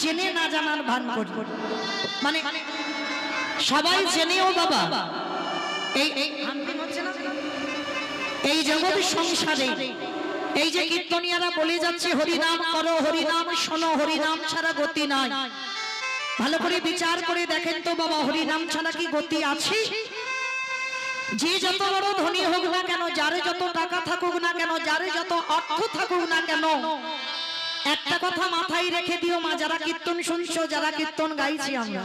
জেনে না জানার ভান করি, মানে সবাই জেনেও বাবা এই জগৎ সংসারে এই যে কীর্তনিয়ারা বলে যাচ্ছে হরিনাম করো, হরিনাম শোনো, হরিনাম ছাড়া গতি নাই। ভালো করে বিচার করে দেখেন তো বাবা, হরিনাম ছাড়া কি গতি আছে? যে যত বড় ধনী হোক না কেন, যারে যত টাকা থাকুক না কেন, যারে যত অর্থ থাকুক না কেন, একটা কথা মাথায় রেখে দিও মা, যারা কীর্তন শুনছো, যারা কীর্তন গাইছি আমরা,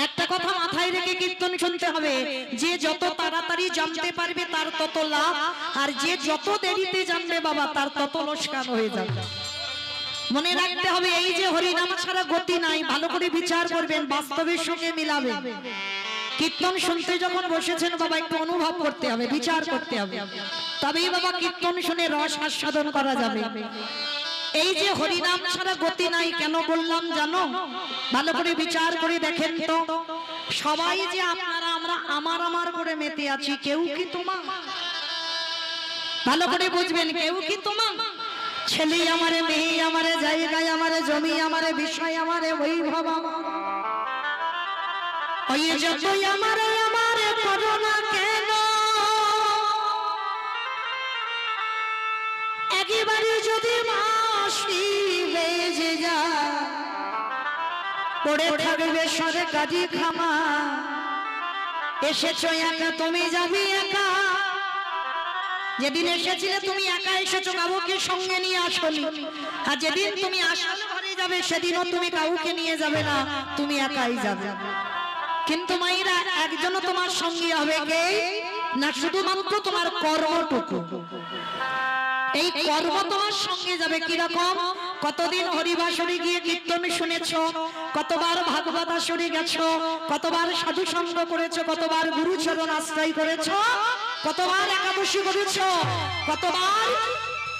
একটা কথা মাথায় রেখে কীর্তন শুনতে হবে, যে যত তাড়াতাড়ি জানতে পারবে তার তত লাভ, আর যে যত দেরিতে জানবে বাবা তার তত লোকসান হয়ে যাবে। মনে রাখতে হবে এই যে হরিনাম ছাড়া গতি নাই। ভালো করে বিচার করবেন, বাস্তবের সঙ্গে মিলাবেন। কীর্তন শুনতে যখন বসেছেন বাবা একটু অনুভব করতে হবে, বিচার করতে হবে, তবেই বাবা কীর্তন শুনে রস আস্বাদন করা যাবে। এই যে হরিনাম ছাড়া গতি নাই কেন বললাম জানো? ভালো করে বিচার করে দেখেন তো, সবাই যে আপনারা আমরা আমার আমার করে মেতে আছি, কেউ কি তোমার? ভালো করে বুঝবেন, কেউ কি তোমার? ছেলে আমারে, মেয়ে আমারে, জায়গায় আমারে, জমি আমারে, বিষয় আমারে, বৈভব ওই যতই আমারে আমারে করো না কেন, একেবারে যদি মাসি বেজে যায়, পড়ে থাকবে সরকারি খামা। এসেছো একা, তুমি যাবি একা। যেদিন এসেছিলে তুমি একা এসেছো, কাউকে সঙ্গে নিয়ে আসনি। আর যেদিন তুমি আসল ঘরে যাবে সেদিনও তুমি কাউকে নিয়ে যাবে না, তুমি একাই যাবে। কিন্তু মায়েরা একজনও তোমার সঙ্গী হবে কে না, শুধুমাত্র তোমার কর্মটুকু। এই কর্ম তোমার সঙ্গে যাবে। কিরকম? কতদিন হরিবাসরে গিয়ে কীর্তন শুনেছো, কতবার ভাগবত আসরে গেছো, কতবার সাধু সঙ্গ করেছো, কতবার গুরুচরণ আশ্রয় করেছো, কতবার একাদশী করেছো, কতবার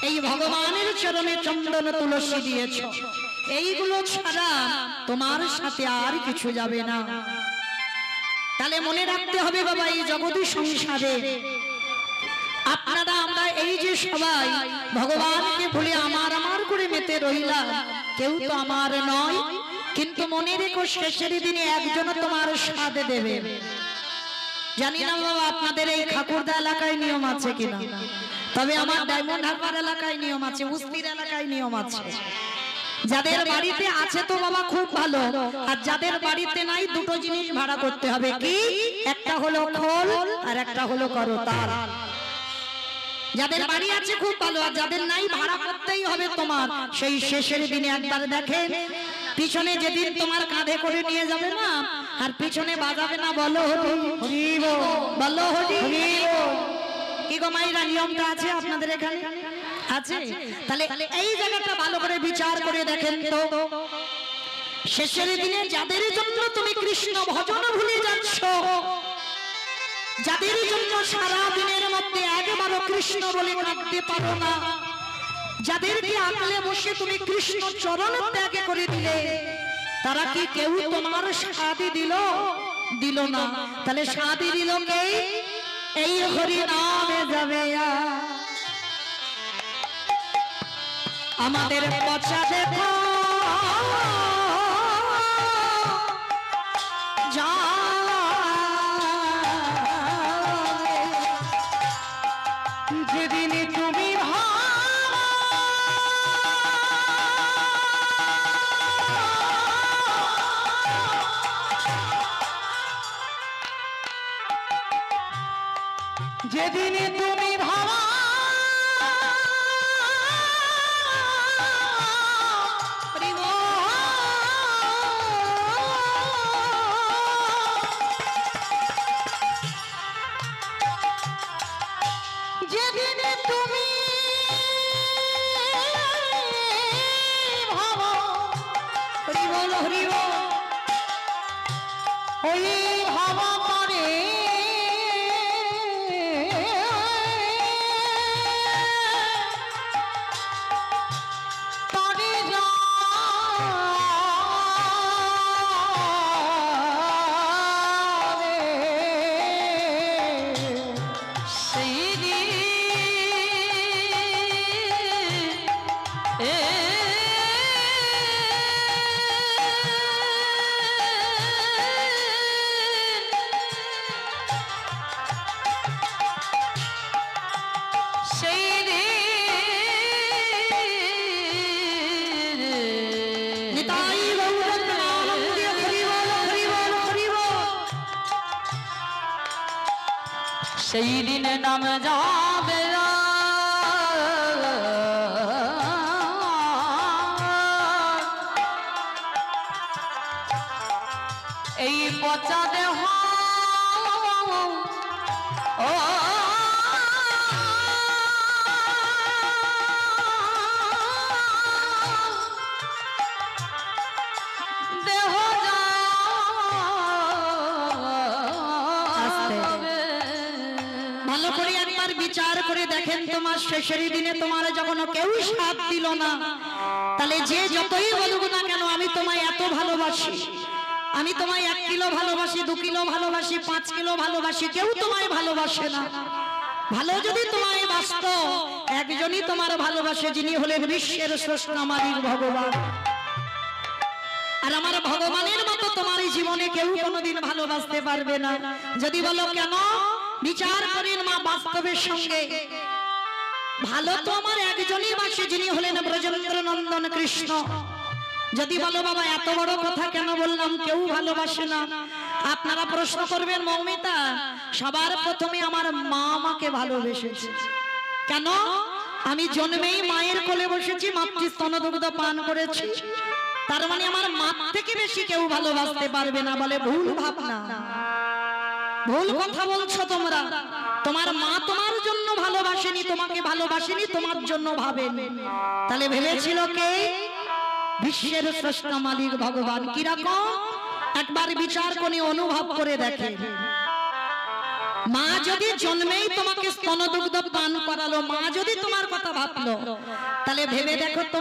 এই ভগবানের চরণে চন্দন তুলসী দিয়েছো। এইগুলো ছাড়া তোমার সাথে আর কিছু যাবে না। তাহলে মনে রাখতে হবে বাবা, এই জগৎ সংসারে আপনারা আমরা এই যে সবাই ভগবানকে ভুলে আমার আমার করে মেতে রইলাম, কেউ তো আমার নয়। কিন্তু মনে রেখো শেষের দিনে একজন তোমার স্বাদ দেবে। জানি না বাবা আপনাদের এই ঠাকুরদা এলাকায় নিয়ম আছে কিনা, তবে আমার ডায়মন্ড হারবার এলাকায় নিয়ম আছে, উস্তির এলাকায় নিয়ম আছে। যাদের বাড়িতে আছে তো বাবা খুব ভালো, আর যাদের বাড়িতে নাই দুটো জিনিস ভাড়া করতে হবে। কি? একটা হলো খোল আর একটা হলো করতাল। যাদের বাড়ি আছে খুব ভালো, আর যাদের নাই ভাড়া করতেই হবে তোমার। সেই শেষের দিনে একবার দেখেন, পিছনে যেদিন তোমার কাঁধে করে নিয়ে যাবে না, আর পিছনে বাজাবে না বলো হরি বল, বলো হরি বল। কি গো মাইরা, নিয়মটা আছে আপনাদের এখানে? আছে। তাহলে এই জায়গাটা ভালো করে বিচার করে দেখেন তো, শেষের দিনে যাদের জন্য তুমি কৃষ্ণ ভজন ভুলে যাচ্ছ, যাদের জন্য সারা দিনের মধ্যে একবারও কৃষ্ণ বলে কাঁদতে পারো না, যাদেরকে আঁকলে বসে তুমি কৃষ্ণ চরণ ত্যাগ করে দিলে, তারা কি কেউ তোমার সাথী দিল? দিল না। তাহলে সাথী দিল কে? এই হরি নামে যাবে আমাদের পচা দেখো যা, যেদিন তুমি যেদিন তুমি ভাবা সেই দিনে নাম যাবে এই পচা দেহ ও দেহ ভালো করে একবার বিচার করে দেখেন, তোমার শেষের দিনে তোমার যখন কেউ সাথ দিল না, তাহলে যে যতই বলুক না কেন আমি তোমায় এত ভালোবাসি, আমি তোমায় 1 কিলো ভালোবাসি, 2 কিলো ভালোবাসি, 5 কিলো ভালোবাসি, কেউ তোমায় ভালোবাসে না। ভালো যদি তোমায় বাসত, একজনই তোমার ভালোবাসে, যিনি হলেন বিশ্বের স্রষ্টা মালিক ভগবান। আর আমার ভগবানের মতো তোমার জীবনে কেউ কোনোদিন ভালোবাসতে পারবে না। যদি বলো কেন, বিচার করেন মা বাস্তবের সঙ্গে। ভালো তো আমার একজনই বাসে, যিনি হলেন ব্রজেন্দ্র নন্দন কৃষ্ণ। যদি বলো বাবা এত বড় কথা কেন বললাম, কেউ ভালোবাসে না, আপনারা প্রশ্ন করবেন মৌমিতা, সবার প্রথমে আমার মা আমাকে ভালোবেসেছে। কেন? আমি জন্মেই মায়ের কোলে বসেছি, মাতৃ স্তনদুগ্ধ পান করেছি, তার মানে আমার মা থেকে বেশি কেউ ভালোবাসতে পারবে না। বলে ভুল ভাবনা, ভুল কথা বলছো তোমরা। তোমার মা তোমার জন্য ভালোবাসেনি, তোমাকে ভালোবাসেনি, তোমার জন্য ভাবেনি। তাহলে ভেবেছিল কে? বিশ্বের স্রষ্টা মালিক ভগবান। কিরকম? একবার বিচার করে অনুভব করে দেখে। মা যদি জন্মেই তোমাকে স্তনদুগ্ধ পান করালো, মা যদি তোমার কথা ভাবলো, তাহলে ভেবে দেখো তো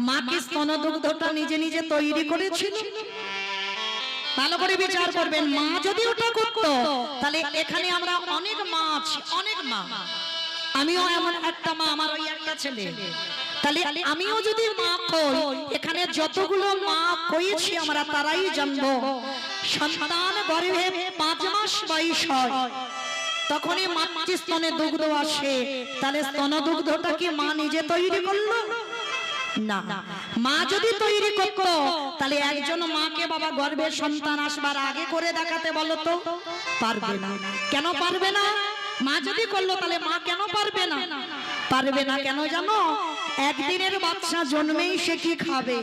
মা কি স্তনদুগ্ধটা নিজে নিজে তৈরি করেছিল? ভালো করে বিচার করবেন। মা যদি ওটা করতো, তাহলে এখানে আমরা অনেক মা আছি, অনেক মা। আমিও এমন একটা মা, আমার ওই একটা ছেলে। তাহলে আমিও যদি মা কই, এখানে যতগুলো মা কইছি আমরা তারাই জানবো, সন্তান গর্ভে 5 মাস বয়স হয়, তখনই মাতৃস্তনে দুগ্ধ আসে। তাহলে স্তনদুগ্ধটা কি মা নিজে তৈরি করলো? না। মা যদি তৈরি করতো, তাহলে একজন মাকে বাবা গর্ভে সন্তান আসবার আগে করে দেখাতে বলো তো? পারবে না। কেন পারবে না? মা যদি করলো, তাহলে মা কেন পারবে না? পারবে না কেন জানো? একদিনের বাচ্চা জন্মেই সে কি খাবে,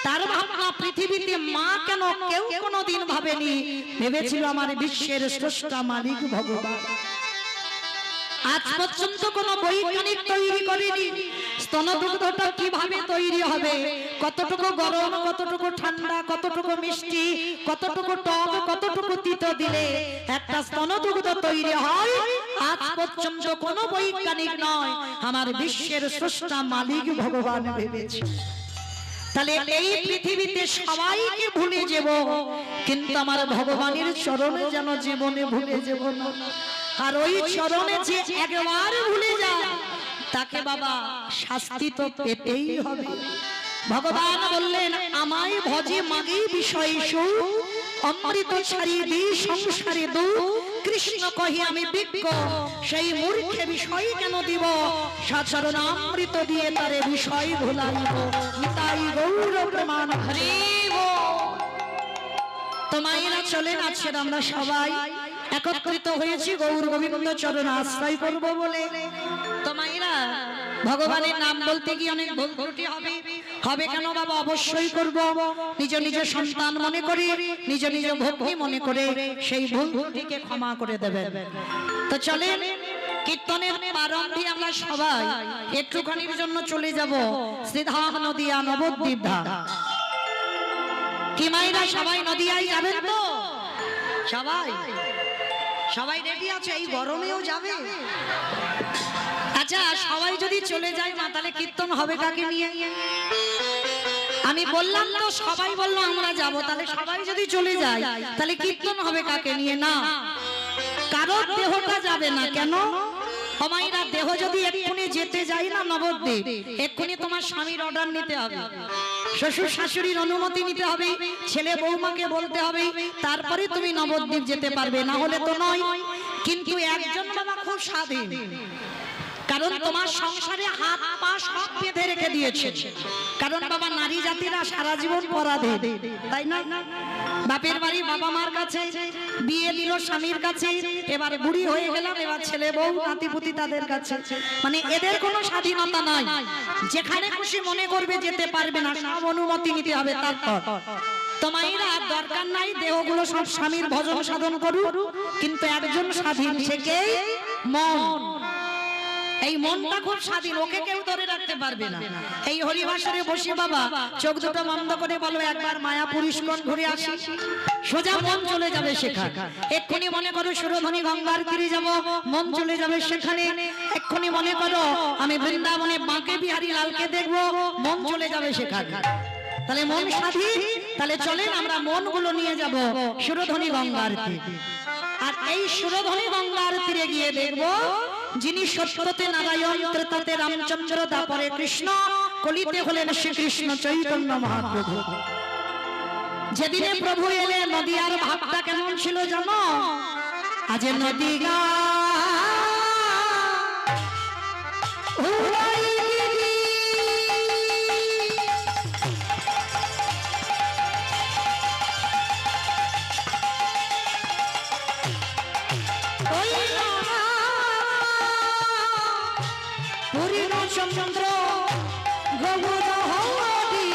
তার ভাবনা পৃথিবীতে মা কেন কেউ কোনোদিন ভাবেনি। ভেবেছিল আমার বিশ্বের স্রষ্টা মালিক ভগবান। আজ পর্যন্ত কোন বৈজ্ঞানিক তৈরি করেনি স্তনদুগ্ধটা কিভাবে তৈরি হবে, কতটুকু গরম, কতটুকু ঠান্ডা, কতটুকু মিষ্টি, কতটুকু টক, কতটুকু তিতো দিলে একটা স্তনদুগ্ধ তৈরি হয়। আজ পর্যন্ত কোন বৈজ্ঞানিক নয়, আমার বিশ্বের স্রষ্টা মালিক ভগবান ভেবেছে। তাহলে এই পৃথিবীতে সবাইকে ভুলে যাব, কিন্তু আমার ভগবানের চরণে যেন জীবনে ভুলে যাব না। আর ওই চরণে যে একবার ভুলে যায়, তাকে বাবা শাস্তি তো পেতেই হবে। ভগবান বললেন, আমায় ভজে মাগে বিষয় সুখ, অমৃত ছাড়ি দি সংসারে দুঃখ। কৃষ্ণ কহি আমি বিজ্ঞ, সেই মূর্খে বিষয় কেন দিব, সাচরণ অমৃত দিয়ে তারে বিষয় ভুলাইব। নিতাই গৌর প্রমাণ হরিব। তো মায়েরা চলেন, আজকের আমরা সবাই একত্রিত হয়েছি গৌর গোবিন্দ চরণ আশ্রয় করব বলে। তো মায়েরা, ভগবানের নাম বলতে গিয়ে অনেক ভুল ত্রুটি হবে। হবে কেন বাবা? অবশ্যই করব। নিজ নিজ সন্তান মনে করে, নিজ নিজ ভক্তি মনে করে সেই ভুল ত্রুটিকে ক্ষমা করে দেবেন। তো চলেন, কীর্তনের প্রারম্ভে আমরা সবাই একটুখানির জন্য চলে যাব শ্রীধাম নদিয়া নবদ্বীপ ধাম। কি মায়েরা সবাই নদিয়ায় যাবেন তো? সবাই সবাই রেডি আছে? এই গরমেও যাবে? আচ্ছা, সবাই যদি চলে যায় মা, তাহলে কীর্তন হবে কাকে নিয়ে? আমি বললাম তো, সবাই বললো আমরা যাব, তাহলে সবাই যদি চলে যায় তাহলে কীর্তন হবে কাকে নিয়ে? না, কারোর দেহটা যাবে না। কেন? মায়েরা, দেহ যদি এক্ষুনি যেতে যাই না নবদ্বীপ, এক্ষুনি তোমার স্বামীর অর্ডার নিতে হবে, শ্বশুর শাশুড়ির অনুমতি নিতে হবে, ছেলে বৌমাকে বলতে হবে, তারপরে তুমি নবদ্বীপ যেতে পারবে, না হলে তো নয়। কিন্তু একজন বাবা খুব স্বাধীন, কারণ তোমার সংসারে হাত পা সব বেঁধে রেখে দিয়েছে। কারণ বাবা, নারী জাতিরা সারা জীবন পরাধীন, তাই না? বাপের বাড়ি বাবা মার কাছে, বিয়ে দিল স্বামীর কাছে, এবার বুড়ি হয়ে গেলাম, এবার ছেলে বউ নাতিপুতি তাদের কাছে। মানে এদের কোনো স্বাধীনতা নাই, যেখানে খুশি মনে করবে যেতে পারবে না, সব অনুমতি নিতে হবে। তারপর তোমাইরা দরকার নাই, দেহগুলো সব স্বামীর ভজন সাধন করুক, কিন্তু একজন স্বাধীন, সে কে? মন। এই মনটা খুব স্বাধীন, ওকে কেউ ধরে রাখতে পারবে না। এই হরিবাসরে বসে বাবা চোখ দুটো বন্ধ করে বলো, একবার মায়াপুর ইস্কন ঘুরে আসি, সোজা মন চলে যাবে সেখানে। এক্ষুনি মনে করো সুরধনী গঙ্গার তীরে যাব, মন চলে যাবে সেখানে। এক্ষুনি মনে করো আমি বৃন্দাবনে বাঁকে বিহারী লালকে দেখবো, মন চলে যাবে সেখানে। তাহলে মন স্বাধীন। তাহলে চলেন আমরা মনগুলো নিয়ে যাব সুরধনী গঙ্গার তীরে। আর এই সুরধনী গঙ্গার তীরে গিয়ে দেখবো যিনি সত্যতে নারায়ণ, ত্রেতাতে রামচন্দ্র, তারপরে কৃষ্ণ, কলিতে হলেন শ্রীকৃষ্ণ চৈতন্য মহাপ্রভু। যেদিনে প্রভু এলে নদিয়ার ভাবটা কেমন ছিল জানো? আজ নদী গা চন্দ্র গৌর হরি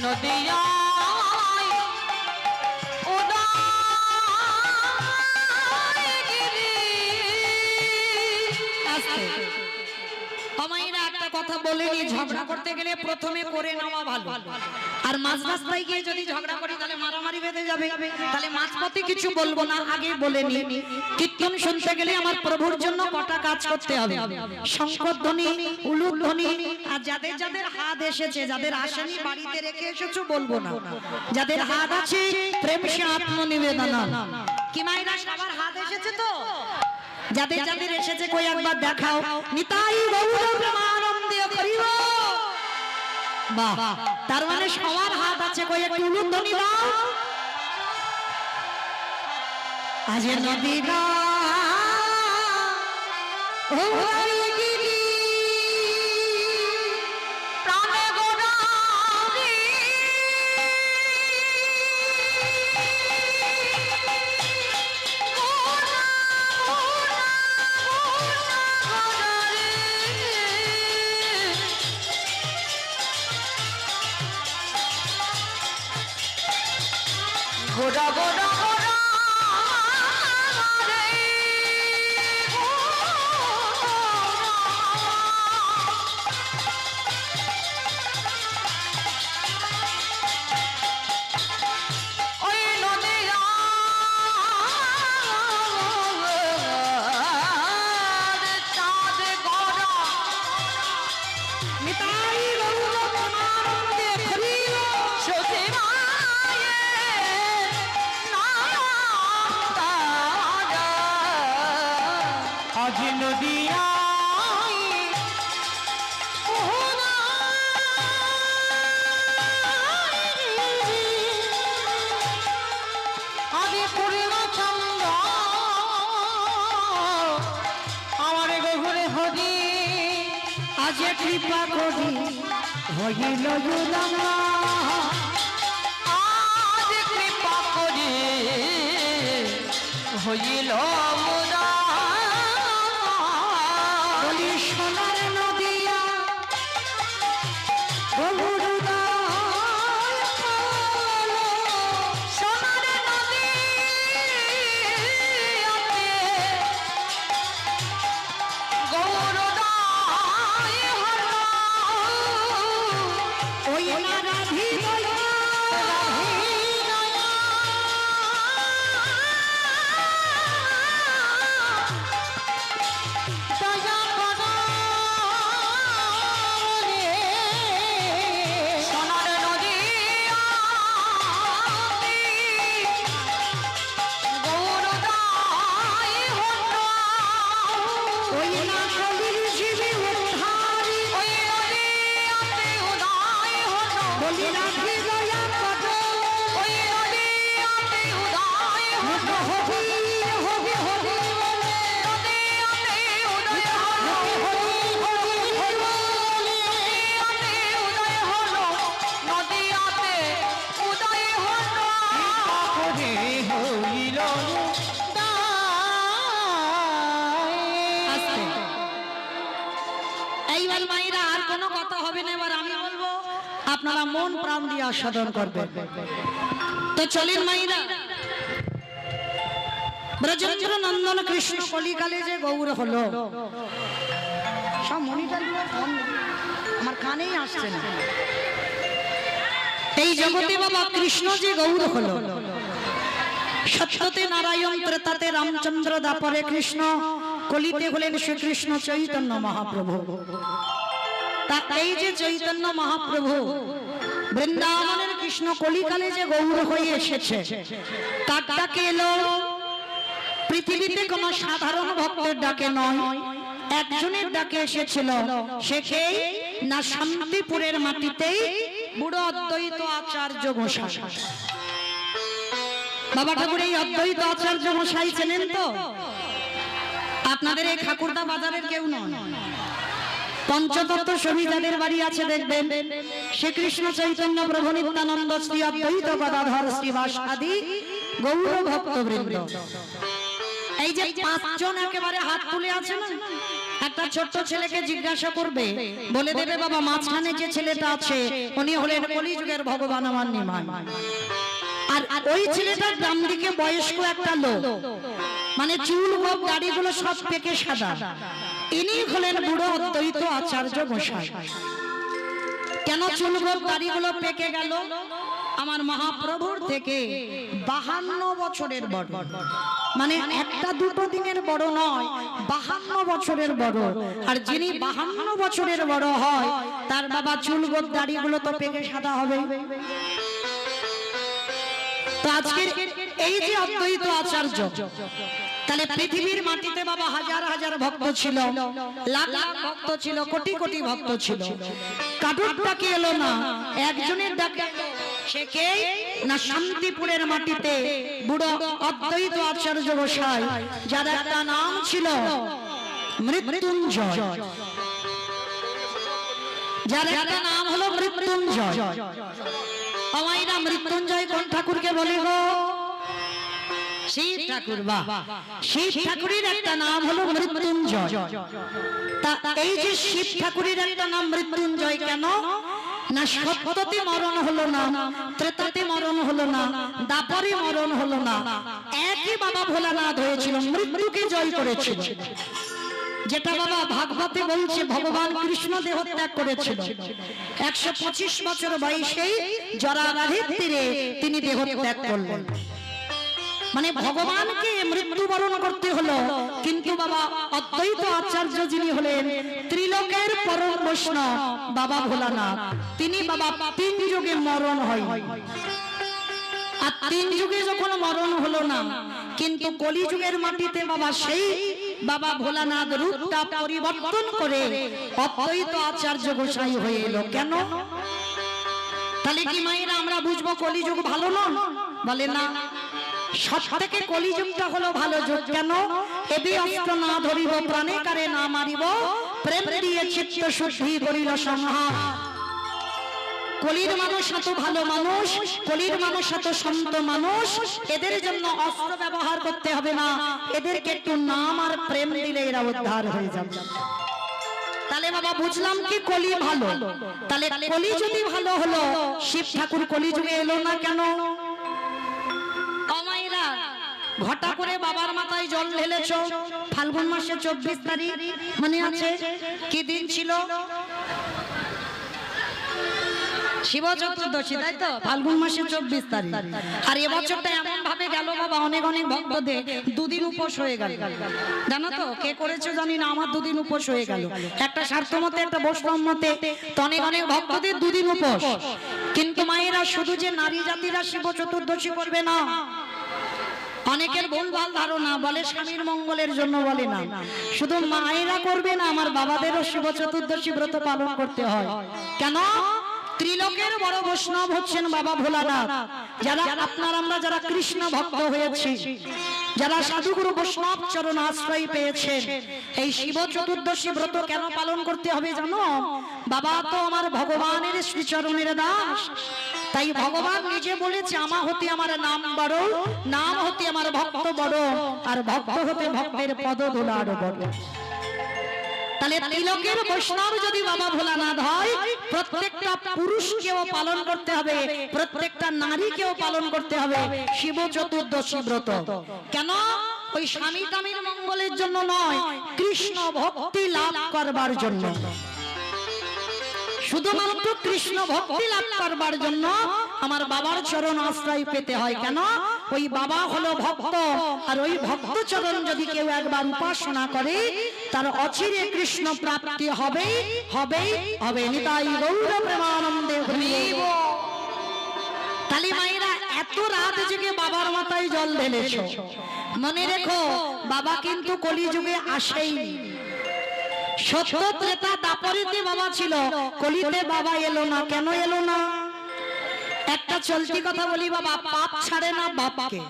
নদিয়া আমাইরা একটা কথা বলেনি, ঝগড়া করতে গেলে প্রথমে করে নেওয়া ভালো। আর মাঝ রাস্তায় গিয়ে যদি ঝগড়া করি তাহলে মারামারি বেঁধে যাবে। তাহলে মাঝপথে কিছু বলবো না, আগে বলে নি। কীর্তন শুনতে গেলে আমার প্রভুর জন্য কটা কাজ করতে হবে, শঙ্খধ্বনি, উলুধ্বনি। আর যাদের যাদের হাত এসেছে, যাদের আসেনি বাড়িতে রেখে এসেছো বলবো না, যাদের হাত আছে প্রেম সে আত্মনিবেদন। কি মাইরা সবার হাত এসেছে তো? যাদের যাদের এসেছে কই একবার দেখাও। নিতাই গৌর প্রেমানন্দে করিব। বাহ, তার মানে সবার হাত আছে, কই একটু উলুধ্বনি দাও। আজ নদী গা ও হরিগিরি প্রাণে গোড়ারি গোড়া গোড়া গোড়া রে ওই নদিয়া চাঁদ গোড়া নিতাই গৌর প্রেমানন্দে করিব। সতী মায়ের নাম তারা আজ নদিয়ায় আদি পূর্ণ চন্দ্র আমার গহুরে হরি আজ কৃপা করি হইল উদামা। আজ কৃপা করে হইল মুরা বলি সোনার নদিয়া গৌরদায় বলো। সোনার নদী গৌরদায় হল ওই না রাধি দয়া সোনার নদী গৌরদায় হল ওই না কলির জীবী উদ্ধারি ওই নদীতে উদয় হল বলি রাধি দয়া কর। ওই নদীতে উদয় হল হবি হবি হবি নদীতে উদয় হল হবি হবি হবি মন প্রাণ দিয়ে আস্বাদন করবে। তো চলেন মাইরা, ব্রজেন্দ্র নন্দন কৃষ্ণ কলিকালে যে গৌর হলো, সব মনিটরগুলো আমার কানেই আসছে না। এই জগতে বাবা কৃষ্ণ যে গৌর হলো, সত্যতে নারায়ণ, ত্রেতাতে রামচন্দ্র, দাপরে কৃষ্ণ, কলিতে হলেন শ্রীকৃষ্ণ চৈতন্য মহাপ্রভু। তা এই যে চৈতন্য মহাপ্রভু বৃন্দাবনের কৃষ্ণ কলিকালে যে গৌর হয়ে এসেছে, তার ডাকে এলো। পৃথিবীতে কোন সাধারণ ভক্তের ডাকে নয়, একজনের ডাকে এসেছিল। সে কে না, শান্তিপুরের মাটিতেই বুড়ো অদ্বৈত আচার্য গোসাই। বাবা ঠাকুর এই অদ্বৈত আচার্য গোসাই চেনেন তো? আপনাদের এই ঠাকুরদা বাজারের কেউ নয়, পঞ্চতত্ত্ব সবিতাদের বাড়ি আছে দেখবেন। শ্রীকৃষ্ণ চৈতন্য প্রভু নিত্যানন্দ শ্রী অদ্বৈত গদাধর শ্রীবাস আদি গৌর ভক্তবৃন্দ। এই যে পাঁচজন একেবারে হাত তুলে আছে না, একটা ছোট্ট ছেলেকে জিজ্ঞাসা করবে, বলে দেবে বাবা মাঝখানে যে ছেলেটা আছে উনি হলেন কলিযুগের ভগবান আমার নিমাই। আর ওই ছেলেটার ডান দিকে বয়স্ক একটা লোক, মানে চুল গোপ দাড়িগুলো সব পেকে সাদা, ইনি হলেন বুড়ো অদ্বৈত আচার্য গোসাই। কেন চুল গোপ দাড়িগুলো পেকে গেল? আমার মহাপ্রভুর থেকে 52 বছরের বড়, মানে একটা দুটো দিনের বড় নয়, 52 বছরের বড়। আর যিনি 52 বছরের বড় হয় তার বাবা চুল গোপ দাড়িগুলো তো পেকে সাদা হবে। তো আজকে এই যে অদ্বৈত আচার্য, তাহলে পৃথিবীর মাটিতে বাবা হাজার হাজার ভক্ত ছিল, লাখ লাখ ভক্ত ছিল, কোটি কোটি ভক্ত ছিল। কারোর ডাকে এলো না, একজনের ডাকে। সে কে না, শান্তিপুরের মাটিতে বুড়ো অদ্বৈত আচার্য গোসাই, যার একটা নাম ছিল মৃত্যুঞ্জয়। যার একটা নাম হলো মৃত্যুঞ্জয়। আমাইরা মৃত্যুঞ্জয় কোন ঠাকুরকে বলে গো? শিব ঠাকুর। বাহ, শিব ঠাকুরের একটা নাম হলো মৃত্যুঞ্জয়। তা এই যে শিব ঠাকুরের একটা নাম মৃত্যুঞ্জয় কেন না, সত্যতে মরণ হলো না, ত্রেতাতে মরণ হলো না, দাপরে মরণ হলো না, একই বাবা ভোলানাথ হয়েছিল, মৃত্যুকে জয় করেছিল। যেটা বাবা ভাগবতে বলছে ভগবান কৃষ্ণ দেহ ত্যাগ করেছিল 125 বছর বয়সেই জরাবাধের তীরে তিনি দেহ ত্যাগ করলেন। মানে ভগবানকে মৃত্যুবরণ করতে হলো, কিন্তু বাবা অদ্বৈত আচার্য যিনি হলেন ত্রিলোকের পরম বৈষ্ণব বাবা ভোলানাথ, তিনি বাবা 3 যুগে মরণ হয়। আর 3 যুগে যখন মরণ হলো না, কিন্তু কলিযুগের মাটিতে বাবা সেই বাবা ভোলানাথ রূপটা পরিবর্তন করে অদ্বৈত আচার্য গোসাই হয়ে এলো। কেন? তাহলে কি মায়েরা আমরা বুঝবো কলিযুগ ভালো না? বলে না, সব থেকে কলিযুগটা হলো ভালো যুগ। কেন? এবি অস্ত্র না ধরিব, প্রাণে কারে না মারিব, প্রেম দিয়ে চিত্ত শুদ্ধি করিল সংহার। কলির মানুষ এত ভালো মানুষ, কলির মানুষ এত সন্ত মানুষ, এদের জন্য অস্ত্র ব্যবহার করতে হবে না, এদেরকে একটু নাম আর প্রেম দিলে এরা উদ্ধার হয়ে যাবে। তাহলে বাবা বুঝলাম কি কলি ভালো। তাহলে কলি যদি ভালো হলো, শিব ঠাকুর কলি যুগে এলো না কেন? অমাইরা ঘটা করে বাবার মাথায় জল ঢেলেছ ফাল্গুন মাসে 24 তারিখ, মনে আছে কি দিন ছিল? শিব চতুর্দশী, তাই তো? ফাল্গুন মাসে 24 তারিখ। আর এবছরটা এমন ভাবে গেল বাবা, অনেক অনেক ভক্তদের 2 দিন উপোস হয়ে গেল। জানো তো কে করেছো জানি না, আমার 2 দিন উপোস হয়ে গেল। একটা স্বার্থ মতে, একটা বৈষ্ণব মতে, তো অনেক অনেক ভক্তদের 2 দিন উপোস। কিন্তু মায়েরা শুধু যে নারী জাতিরা শিব চতুর্দশী করবে না, অনেকের ভুলভাল ধারণা, বলে স্বামীর মঙ্গলের জন্য, বলে না শুধু মায়েরা করবে না, আমার বাবাদেরও শিব চতুর্দশী ব্রত পালন করতে হয়। কেন? ত্রিলোকের বড় বৈষ্ণব হচ্ছেন বাবা ভোলানাথ। যারা আপনার আমরা যারা কৃষ্ণ ভক্ত হয়েছি, যারা সাধুগুরু বৈষ্ণব চরণ আশ্রয় পেয়েছেন, এই শিব চতুর্দশী ব্রত কেন পালন করতে হবে জানো? বাবা তো আমার ভগবানের শ্রীচরণের দাস, তাই ভগবান নিজে বলেছে আমা হতে আমার নাম বড়, নাম হতে আমার ভক্ত বড়, আর ভক্ত হতে ভক্তের পদ ধুলার বড়। তাহলে ত্রিলোকের বৈষ্ণব যদি বাবা ভোলানাথ হয়, প্রত্যেকটা পুরুষকেও পালন করতে হবে, প্রত্যেকটা নারীকেও পালন করতে হবে শিব চতুর্দশী ব্রত। কেন? ওই স্বামী স্বামীর মঙ্গলের জন্য নয়, কৃষ্ণ ভক্তি লাভ করবার জন্য, শুধুমাত্র কৃষ্ণ ভক্তি লাভ করবার জন্য আমার বাবার চরণ আশ্রয় পেতে হয়। কেন? ওই বাবা হলো ভক্ত, আর ওই ভক্ত চরণ যদি কেউ একবার উপাসনা করে তার অচিরে কৃষ্ণ প্রাপ্তি হবে হবে হবে। নিতাই গৌর প্রেমানন্দে হরিব। তালি মায়েরা, এত রাত জেগে বাবার মাথায় জল ঢেলেছো, মনে রেখো বাবা কিন্তু কলিযুগে আসেইনি। সত্য ত্রেতা দাপরিতে বাবা ছিল, কলিতে বাবা এলো না। কেন এলো না? একটা চলতি কথা বলি, বাবা পাপ ছাড়ে না বাপকে।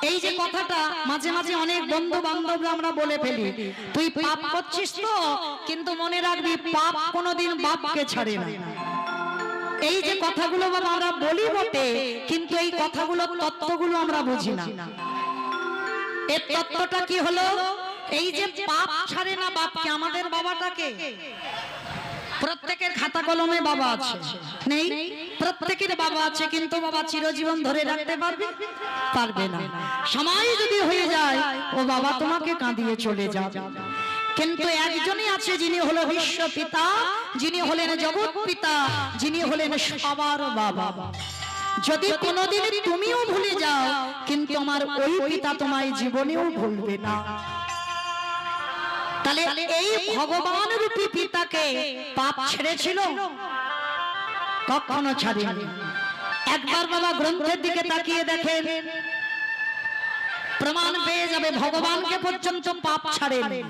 এই যে কথাটা মাঝে মাঝে অনেক বন্ধু বান্ধবরা আমরা বলে ফেলি, তুই পাপ করছিস তো, কিন্তু মনে রাখবি পাপ কোনোদিন বাপকে ছাড়ে না। এই যে কথাগুলো বাবা আমরা বলি বটে, কিন্তু এই কথাগুলো তত্ত্বগুলো আমরা বুঝি না। এর তত্ত্বটা কি হলো? এই যে পাপ ছাড়ে না বাপকে, আমাদের বাবাটাকে, প্রত্যেকের খাতা কলমে বাবা আছে নেই? প্রত্যেকের বাবা আছে, কিন্তু বাবা চিরজীবন ধরে রাখতে পারবে? পারবে না। সময় যদি হয়ে যায় ও বাবা তোমাকে কাঁদিয়ে চলে যাবে। কিন্তু একজনই আছে যিনি হলো বিশ্ব পিতা, যিনি হলেন জগৎ পিতা, যিনি হলেন সবার বাবা। যদি কোনোদিন তুমিও ভুলে যাও, কিন্তু আমার ওই পিতা তোমায় জীবনেও ভুলবে না। তাহলে এই ভগবান রূপী পিতাকে পাপ ছেড়েছিল? কখনো ছাড়েনি। একবার বাবা গ্রন্থের দিকে তাকিয়ে দেখেন, প্রমাণ পেয়ে যাবে ভগবানকে পর্যন্ত পাপ ছাড়েনি।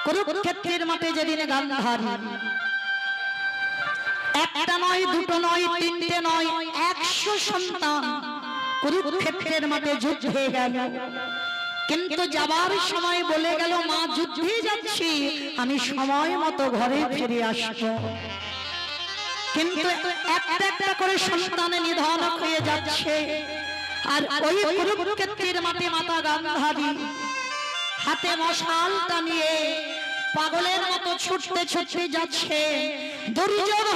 কুরুক্ষেত্রের মাঠে যেদিন গান্ধারী, একটা নয়, দুটো নয়, তিনটে নয়, 100 সন্তান কুরুক্ষেত্রের মাঠে যুদ্ধে গেল। কিন্তু যাবার সময় বলে গেল, মা যুদ্ধে যাচ্ছি, আমি সময় মতো ঘরে ফিরে আসবো। কিন্তু একটা একটা করে সন্তানে নিধন হয়ে যাচ্ছে। আর ওই কুরুক্ষেত্রের মাঠে মাতা গান্ধারী হাতে মশালটা নিয়ে পাগলের মতো ছুটতে ছুটতে যাচ্ছে। দুর্যোধন